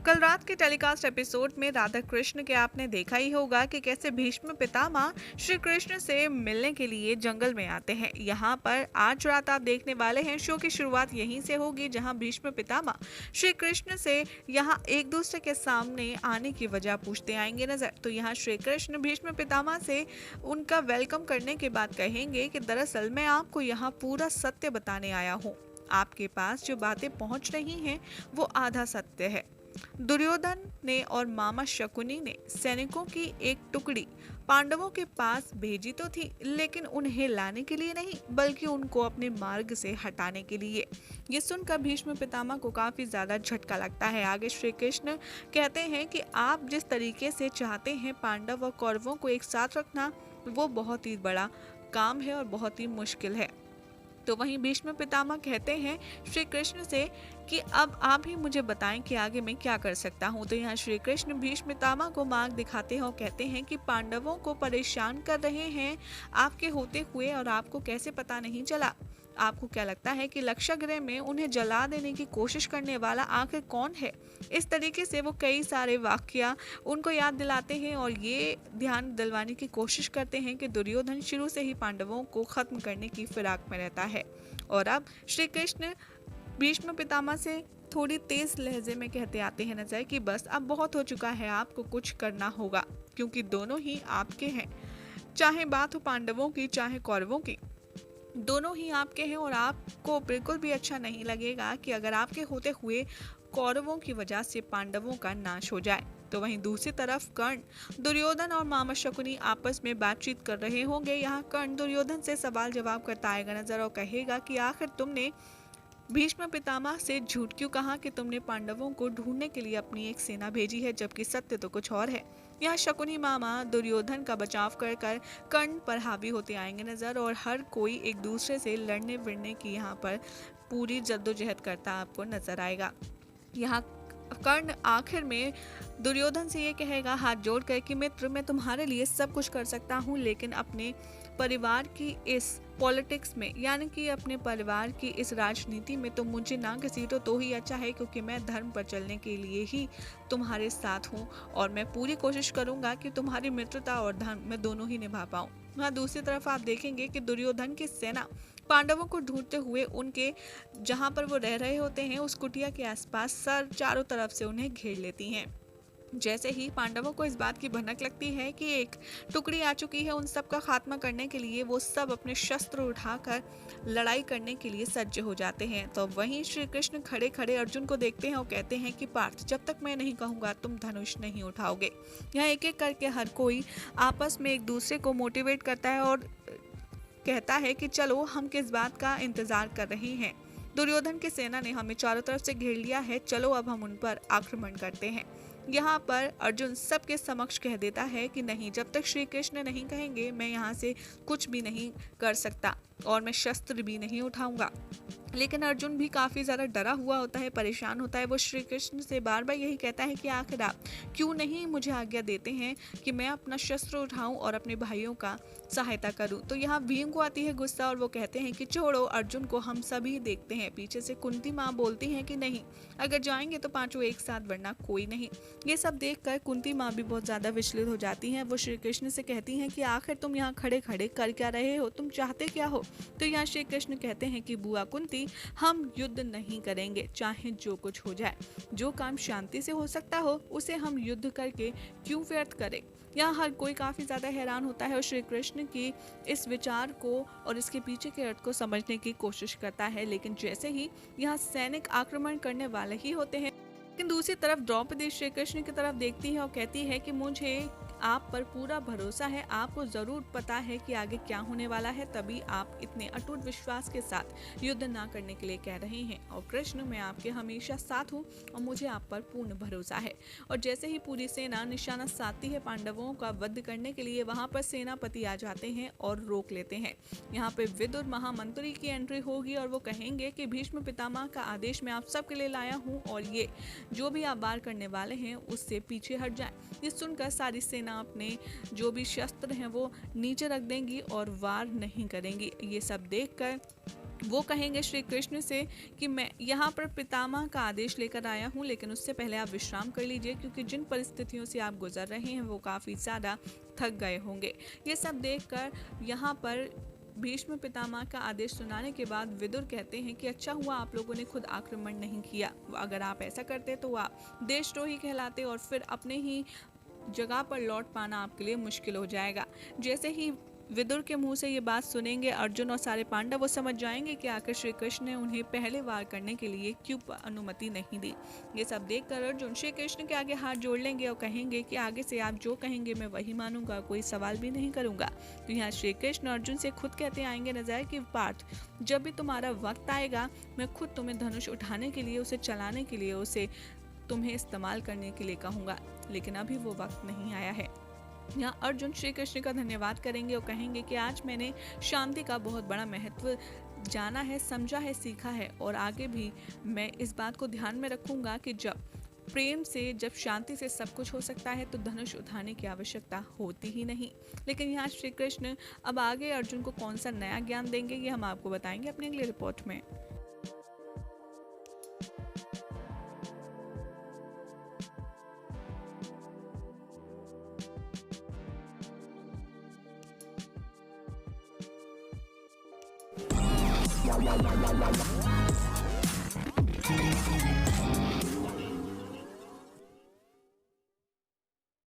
कल रात के टेलीकास्ट एपिसोड में राधा कृष्ण के आपने देखा ही होगा कि कैसे भीष्म पितामह श्री कृष्ण से मिलने के लिए जंगल में आते हैं। यहाँ पर आज रात आप देखने वाले हैं। शो की शुरुआत यहीं से होगी जहाँ भीष्म पितामह श्री कृष्ण से यहाँ एक दूसरे के सामने आने की वजह पूछते आएंगे नजर। तो यहाँ श्री कृष्ण भीष्म पितामह से उनका वेलकम करने के बाद कहेंगे कि दरअसल मैं आपको यहाँ पूरा सत्य बताने आया हूँ। आपके पास जो बातें पहुँच रही हैं वो आधा सत्य है। दुर्योधन ने और मामा शकुनी ने सैनिकों की एक टुकड़ी पांडवों के पास भेजी तो थी, लेकिन उन्हें लाने के लिए नहीं बल्कि उनको अपने मार्ग से हटाने के लिए। ये सुनकर भीष्म पितामह को काफी ज्यादा झटका लगता है। आगे श्री कृष्ण कहते हैं कि आप जिस तरीके से चाहते हैं पांडव और कौरवों को एक साथ रखना, वो बहुत ही बड़ा काम है और बहुत ही मुश्किल है। तो वहीं भीष्म पितामह कहते हैं श्री कृष्ण से कि अब आप ही मुझे बताएं कि आगे मैं क्या कर सकता हूं। तो यहाँ श्री कृष्ण भीष्म पितामह को मार्ग दिखाते हैं और कहते हैं कि पांडवों को परेशान कर रहे हैं आपके होते हुए और आपको कैसे पता नहीं चला। आपको क्या लगता है कि लक्षागृह में उन्हें जला देने की कोशिश करने वाला आखिर कौन है। इस तरीके से वो कई सारे वाकया उनको याद दिलाते हैं और ये ध्यान दिलवाने की कोशिश करते हैं कि दुर्योधन शुरू से ही पांडवों को खत्म करने की फिराक में रहता है। और अब श्री कृष्ण भीष्म पितामह से थोड़ी तेज लहजे में कहते आते हैं नजर कि बस अब बहुत हो चुका है, आपको कुछ करना होगा क्योंकि दोनों ही आपके हैं। चाहे बात हो पांडवों की चाहे कौरवों की, दोनों ही आपके हैं और आपको बिल्कुल भी अच्छा नहीं लगेगा कि अगर आपके होते हुए कौरवों की वजह से पांडवों का नाश हो जाए। तो वहीं दूसरी तरफ कर्ण, दुर्योधन और मामा शकुनी आपस में बातचीत कर रहे होंगे। यहाँ कर्ण दुर्योधन से सवाल जवाब करता आएगा नजर और कहेगा कि आखिर तुमने भीष्म पितामह से झूठ क्यों कहा कि तुमने पांडवों को ढूंढने के लिए अपनी एक सेना भेजी है, जबकि सत्य तो कुछ और है। यहाँ शकुनी मामा दुर्योधन का बचाव कर कर कर्ण पर हावी होते आएंगे नजर और हर कोई एक दूसरे से लड़ने भिड़ने की यहाँ पर पूरी जद्दोजहद करता आपको नजर आएगा। यहाँ कर्ण आखिर में दुर्योधन से ये कहेगा हाथ जोड़कर कि मित्र, मैं तुम्हारे लिए सब कुछ कर सकता हूँ, लेकिन अपने परिवार की इस पॉलिटिक्स में यानी कि अपने परिवार की इस राजनीति में तो मुझे ना घसीटो तो ही अच्छा है, क्योंकि मैं धर्म पर चलने के लिए ही तुम्हारे साथ हूँ और मैं पूरी कोशिश करूंगा कि तुम्हारी मित्रता और धर्म मैं दोनों ही निभा पाऊँ। वहाँ दूसरी तरफ आप देखेंगे कि दुर्योधन की सेना पांडवों को ढूंढते हुए उनके जहाँ पर वो रह रहे होते हैं उस कुटिया के आसपास सर चारों तरफ से उन्हें घेर लेती हैं। जैसे ही पांडवों को इस बात की भनक लगती है कि एक टुकड़ी आ चुकी है उन सब का खात्मा करने के लिए, वो सब अपने शस्त्र उठाकर लड़ाई करने के लिए सज्ज हो जाते हैं। तो वहीं श्री कृष्ण खड़े खड़े अर्जुन को देखते हैं और कहते हैं कि पार्थ, जब तक मैं नहीं कहूँगा तुम धनुष नहीं उठाओगे। यहाँ एक एक करके हर कोई आपस में एक दूसरे को मोटिवेट करता है और कहता है कि चलो हम किस बात का इंतजार कर रहे हैं। दुर्योधन की सेना ने हमें चारों तरफ से घेर लिया है, चलो अब हम उन पर आक्रमण करते हैं। यहाँ पर अर्जुन सबके समक्ष कह देता है कि नहीं, जब तक श्री कृष्ण नहीं कहेंगे मैं यहाँ से कुछ भी नहीं कर सकता और मैं शस्त्र भी नहीं उठाऊंगा। लेकिन अर्जुन भी काफी ज्यादा डरा हुआ होता है, परेशान होता है। वो श्री कृष्ण से बार बार यही कहता है कि आखिर आप क्यों नहीं मुझे आज्ञा देते हैं कि मैं अपना शस्त्र उठाऊं और अपने भाइयों का सहायता करूं। तो यहाँ भीम को आती है गुस्सा और वो कहते हैं कि छोड़ो अर्जुन को, हम सभी देखते हैं। पीछे से कुंती माँ बोलती हैं कि नहीं, अगर जाएंगे तो पांचों एक साथ, वरना कोई नहीं। ये सब देखकर कुंती माँ भी बहुत ज्यादा विचलित हो जाती हैं। वो श्री कृष्ण से कहती हैं कि आखिर तुम यहाँ खड़े खड़े कर क्या रहे हो, तुम चाहते क्या हो। तो यहाँ श्री कृष्ण कहते हैं कि बुआ कुंती, हम युद्ध नहीं करेंगे, चाहे जो कुछ हो जाए। जो काम शांति से हो सकता हो उसे हम युद्ध करके क्यों व्यर्थ करें। यहाँ हर कोई काफी ज्यादा हैरान होता है और श्री कृष्ण की इस विचार को और इसके पीछे के अर्थ को समझने की कोशिश करता है। लेकिन जैसे ही यहाँ सैनिक आक्रमण करने वाले ही होते हैं, लेकिन दूसरी तरफ द्रौपदी श्री कृष्ण की तरफ देखती है और कहती है कि मुझे आप पर पूरा भरोसा है, आपको जरूर पता है कि आगे क्या होने वाला है, तभी आप इतने अटूट विश्वास के साथ युद्ध ना करने के लिए कह रहे हैं। और कृष्ण, मैं आपके हमेशा साथ हूँ और मुझे आप पर पूर्ण भरोसा है। और जैसे ही पूरी सेना निशाना साधती है पांडवों का वध करने के लिए, वहां पर सेनापति आ जाते हैं और रोक लेते हैं। यहाँ पे विदुर महामंत्री की एंट्री होगी और वो कहेंगे कि भीष्म पितामह का आदेश मैं आप सबके लिए लाया हूँ और ये जो भी आप वार करने वाले हैं उससे पीछे हट जाए। ये सुनकर सारी सेना अपने जो भी शस्त्र हैं वो नीचे रख देंगी और वार नहीं करेंगी। ये सब देखकर वो कहेंगे श्री कृष्ण से कि मैं यहाँ पर पितामह का आदेश लेकर आया हूँ, लेकिन उससे पहले आप विश्राम कर लीजिए, क्योंकि जिन परिस्थितियों से आप गुजर रहे हैं वो काफ़ी ज़्यादा थक गए होंगे। ये सब देखकर यहाँ पर भीष्म पितामह का आदेश सुनाने के बाद विदुर कहते हैं कि अच्छा हुआ आप लोगों ने खुद आक्रमण नहीं किया, अगर आप ऐसा करते तो आप देशद्रोही कहलाते और फिर अपने ही जगह पर लौट पाना आपके लिए मुश्किल हो जाएगा। जैसे ही विदुर के मुंह से ये बात सुनेंगे अर्जुन और सारे पांडव वो समझ जाएंगे कि आखिर श्री कृष्ण ने उन्हें पहले वार करने के लिए क्यों अनुमति नहीं दी। ये सब देखकर अर्जुन श्री कृष्ण के आगे हाथ जोड़ लेंगे और कहेंगे कि आगे से आप जो कहेंगे मैं वही मानूंगा, कोई सवाल भी नहीं करूंगा। तो यहाँ श्री कृष्ण अर्जुन से खुद कहते आएंगे नजर कि पार्थ, जब भी तुम्हारा वक्त आएगा मैं खुद तुम्हें धनुष उठाने के लिए, उसे चलाने के लिए, उसे तुम्हें इस्तेमाल करने के लिए कहूँगा, लेकिन अभी वो वक्त नहीं आया है। यहाँ अर्जुन श्री कृष्ण का धन्यवाद करेंगे और कहेंगे कि आज मैंने शांति का बहुत बड़ा महत्व जाना है, समझा है, सीखा है, और आगे भी मैं इस बात को ध्यान में रखूंगा कि जब प्रेम से, जब शांति से सब कुछ हो सकता है तो धनुष उठाने की आवश्यकता होती ही नहीं। लेकिन यहाँ श्री कृष्ण अब आगे अर्जुन को कौन सा नया ज्ञान देंगे ये हम आपको बताएंगे अपनी अगली रिपोर्ट में।